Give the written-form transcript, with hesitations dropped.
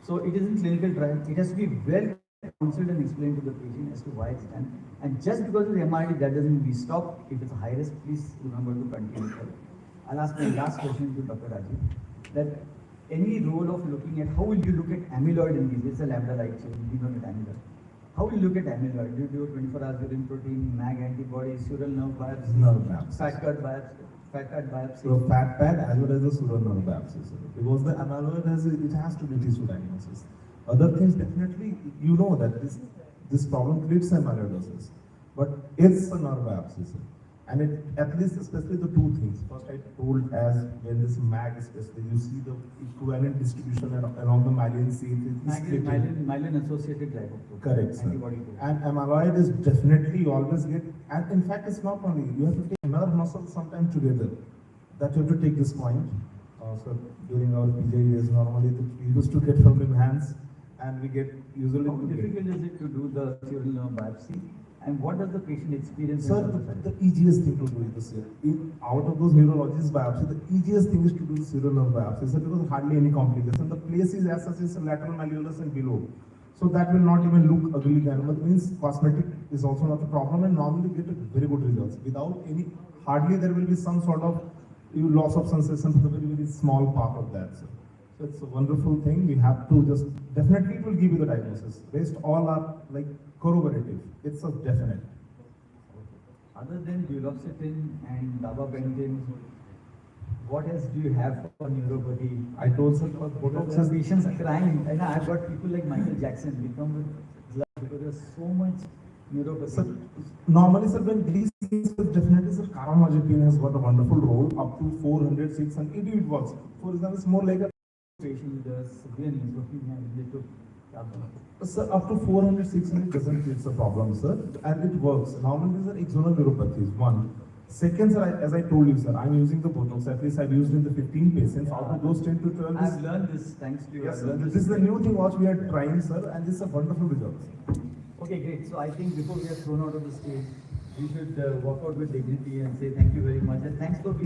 So it isn't clinical trial. It has to be well counseled and explained to the patient as to why it's done. And just because of the MRD, that doesn't mean we stop. If it's a high risk, please remember to continue further. I'll ask my last question to Dr. Rajiv. That any role of looking at how will you look at amyloid in these? It's a lambda light chain. We know that amyloid. How will you look at amyloid? Do you do 24-hour urine protein, MAG antibodies, sural nerve biopsy, Nerve biopsy. fat cut biopsy? So fat pad as well as the sural nerve biopsy, sir. Because the amyloid has to be tissue diagnosis. Other things definitely, you know that this problem creates amyloidosis, but it's a nerve biopsy, sir. And it, at least especially the two things. First I told as when this MAG especially, you see the equivalent distribution along the myelin sheath. MAG is myelin associated glycoprotein. Correct, sir. Antibody to it. And amyloid is definitely you always get, and in fact it's not only, you have to take nerve muscles sometimes together. That you have to take this point. So during our PJ days normally we used to get from in hands and we get usually. How difficult is it to do the sural nerve biopsy? And what does the patient experience? Sir, the easiest thing to do is this here. Out of those neurologist biopsy, the easiest thing is to do the sural nerve biopsy, sir, because hardly any complication. The place is as such is lateral malleolus and below. So that will not even look ugly kind of, means cosmetic is also not a problem and normally get a very good results. Without any, hardly there will be some sort of loss of sensation for the very, very small part of that, sir. So it's a wonderful thing. We have to just, definitely it will give you the diagnosis. Rest all are like corroborative. It's a definite. Other than duloxetine and gabapentin, what else do you have for neuropathy? I told sir, Botox has patients crying. And I've got people like Michael Jackson become with blood because there's so much neuropathy. sir, normally, sir, when these things, definitely, sir, carbamazepine has got a wonderful role up to 400, 600, it works. For example, it's more like a Patient with a severe neutropenia related to gabapentin. sir, up to 400, 600 doesn't create a problem, sir, and it works. Normally, these are axonal neuropathies, one. Second, sir, as I told you, sir, I'm using the Botox. At least I've used in the 15 patients. Out of those 10 to 12, I've learned this thanks to you. yes, I've sir, learned this is the new thing what we are trying, sir, and this is a wonderful result. Okay, great. So I think before we are thrown out of the stage, we should walk out with dignity and say thank you very much and thanks for being